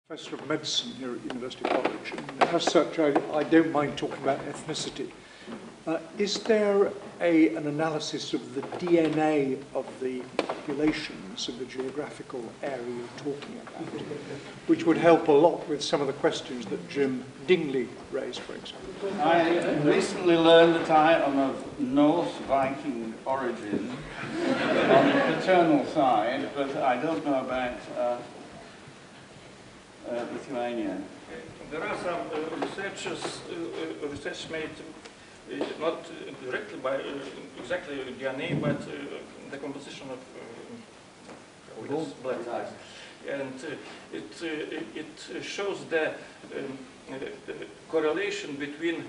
Professor of Medicine here at University College, and as such I don't mind talking about ethnicity. Is there an analysis of the DNA of the populations of the geographical area you're talking about, which would help a lot with some of the questions that Jim Dingley raised, for example? I recently learned that I am of Norse Viking origin on the paternal side, but I don't know about Lithuania. There are some research made not directly by exactly DNA, but the composition of blood types, and it shows the correlation between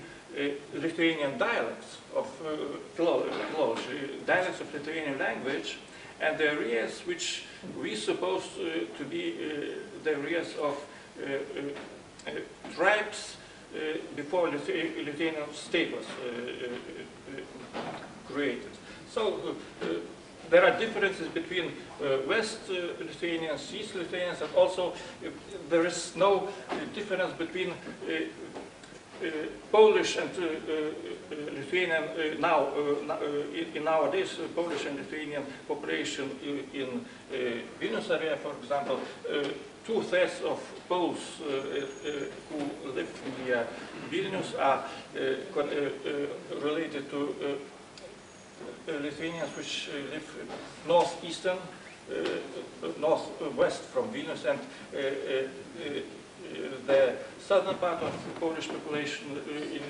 Lithuanian dialects of philology, dialects of Lithuanian language, and the areas which we suppose to be the areas of tribes before Lithuanian state was created. So there are differences between West Lithuanians, East Lithuanians, and also there is no difference between Polish and Lithuanian in nowadays Polish and Lithuanian population in Vilnius area, for example. 2/3 of Poles who live near Vilnius are related to Lithuanians which live northwest from Vilnius, and the southern part of the Polish population in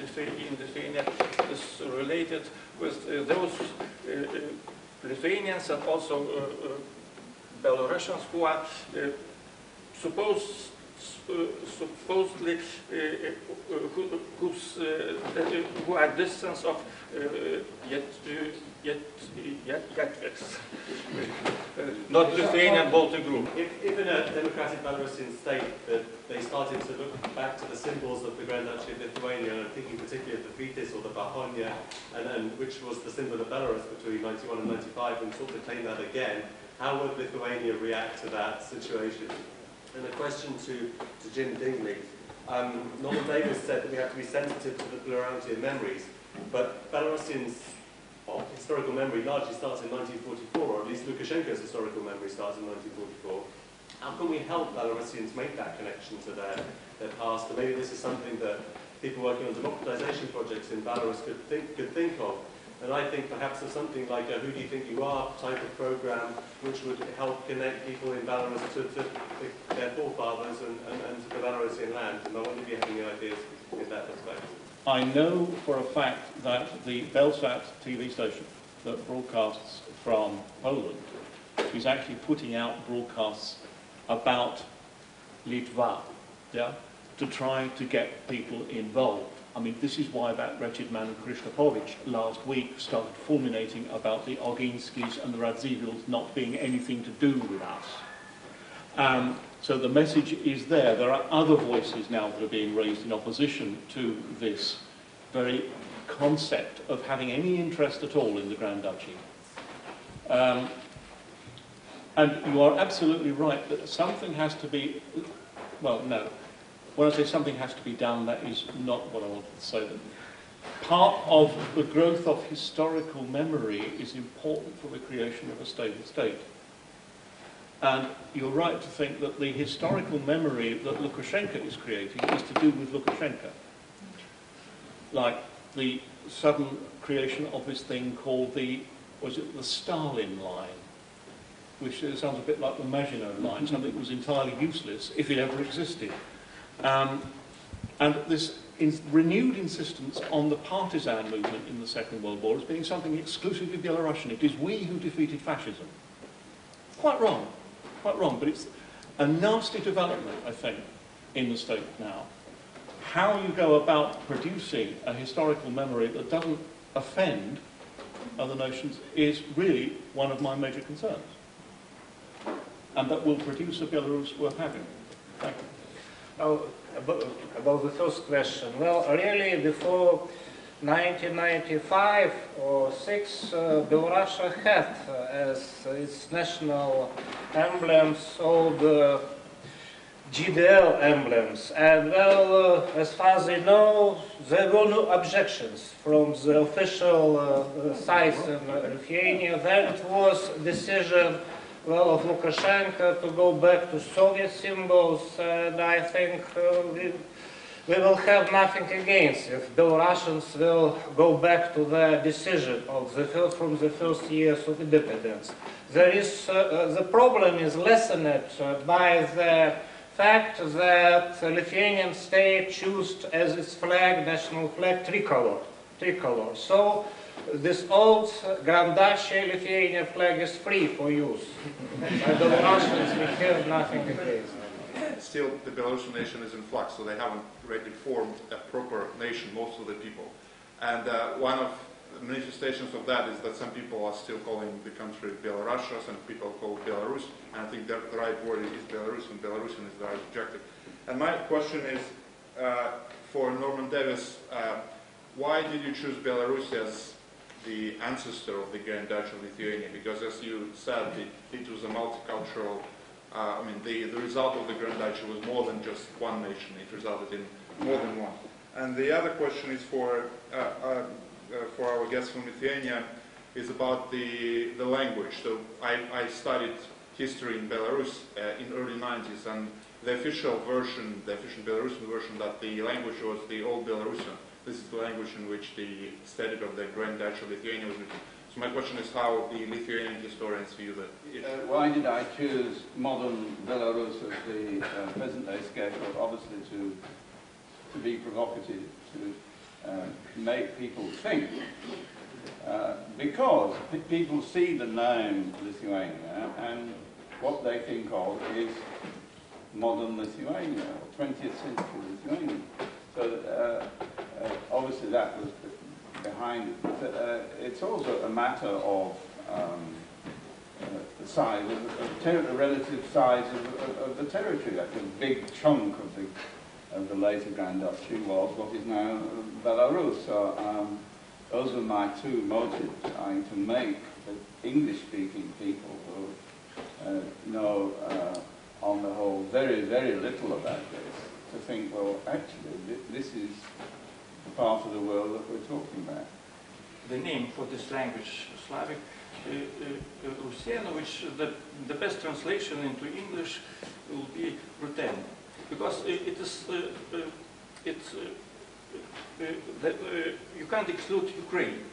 Lithuania is related with those Lithuanians and also Belarusians who are supposedly who are distance of not Lithuanian Baltic group. If in a democratic Belarusian state that they started to look back to the symbols of the Grand Duchy of Lithuania, and I'm thinking particularly of the Vitis or the Bahonia, and which was the symbol of Belarus between 91 and 95, and sought to claim that again, how would Lithuania react to that situation? And a question to Jim Dingley. Norman Davies said that we have to be sensitive to the plurality of memories, but Belarusians' historical memory largely starts in 1944, or at least Lukashenko's historical memory starts in 1944. How can we help Belarusians make that connection to their past? And maybe this is something that people working on democratization projects in Belarus could think of. And I think perhaps of something like a Who Do You Think You Are type of program, which would help connect people in Belarus to their forefathers and to the Belarusian land. And I wonder if you have any ideas in that respect. I know for a fact that the Belsat TV station that broadcasts from Poland is actually putting out broadcasts about Litva, yeah, to try to get people involved. I mean, this is why that wretched man Krishnapovich last week started fulminating about the Oginskis and the Radzivils not being anything to do with us. So the message is there. There are other voices now that are being raised in opposition to this very concept of having any interest at all in the Grand Duchy. And you are absolutely right that something has to be, well, no. When I say something has to be done, that is not what I wanted to say. Part of the growth of historical memory is important for the creation of a stable state. And you're right to think that the historical memory that Lukashenko is creating is to do with Lukashenko. Like the sudden creation of this thing called the Stalin line, which sounds a bit like the Maginot line, something that was entirely useless if it ever existed. And this renewed insistence on the partisan movement in the Second World War as being something exclusively Belarusian. It is we who defeated fascism. Quite wrong, but it's a nasty development, I think, in the state now. How you go about producing a historical memory that doesn't offend other nations is really one of my major concerns. And that will produce a Belarus worth having. Thank you. About the first question, well, really before 1995 or 6, Belarus had as its national emblems all the GDL emblems. And well, as far as I know, there were no objections from the official sites in Lithuania. Then it was a decision, well, of Lukashenko to go back to Soviet symbols, and I think we will have nothing against if Belarusians will go back to the decision of from the first years of independence. There is, the problem is lessened by the fact that the Lithuanian state chose as its flag, national flag, tricolor. So this old Grand Duchy Lithuanian flag is free for use. By Belarusians, we have nothing against it. Still, the Belarusian nation is in flux, so they haven't really formed a proper nation, most of the people. And one of the manifestations of that is that some people are still calling the country Belarus, and people call it Belarus, and I think that the right word is Belarus, and Belarusian is the right objective. And my question is, for Norman Davies, why did you choose Belarus as the ancestor of the Grand Duchy of Lithuania? Because as you said, it was a multicultural, I mean, the result of the Grand Duchy was more than just one nation. It resulted in more than one. And the other question is for our guest from Lithuania, is about the language. So I studied history in Belarus in early 90s, and the official version, the official Belarusian version, that the language was the Old Belarusian. This is the language in which the statute of the Grand Duchy of Lithuania was written. So my question is how the Lithuanian historians view that. Why did I choose modern Belarus as the present-day scapegoat? Obviously to be provocative, to make people think. Because people see the name Lithuania, and what they think of is modern Lithuania, 20th century Lithuania. So obviously that was behind it. But, it's also a matter of the size, the relative size of the territory. Like a big chunk of the later Grand Duchy was what is now Belarus. So those were my two motives, trying to make the English-speaking people who know on the whole very, very little about this, to think, well, actually, this is the part of the world that we're talking about. The name for this language, Slavic, Rusiano, which the best translation into English will be Ruthenian, because it is you can't exclude Ukraine.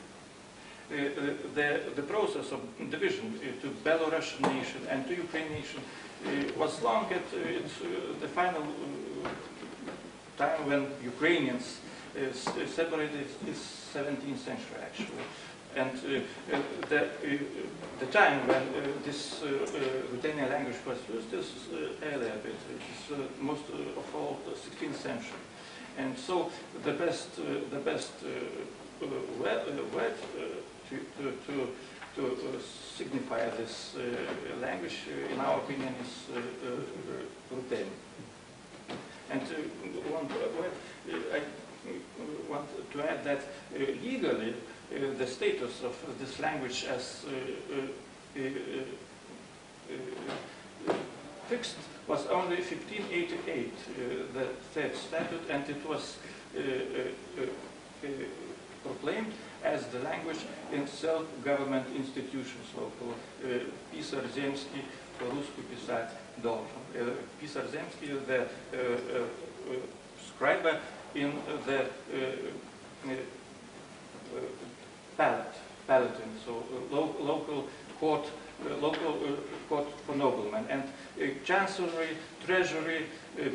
The process of division to Belarusian nation and to Ukraine nation was long at the final time when Ukrainians separated is 17th century actually. And the time when this Ruthenian language was used is earlier a bit. It's most of all the 16th century. And so the best word to signify this language, in our opinion, is Ruthenian. And one word, I want to add that legally the status of this language as fixed was only 1588, the third statute, and it was proclaimed as the language in self-government institutions, local. Pisar Zemsky, по-русски писать должен. Pisar Zemsky, the scribe in the palatine, so local court for noblemen, and chancellery, treasury,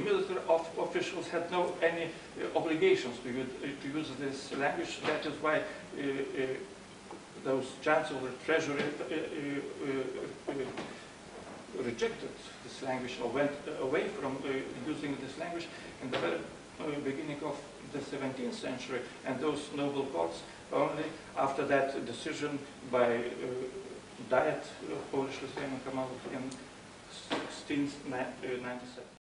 military officials had no any obligations to use this language. That is why those chancellery, treasury rejected this language or went away from using this language in the very beginning of the 17th century, and those noble courts only after that decision by Diet of Polish Lithuanian Commonwealth in 1697.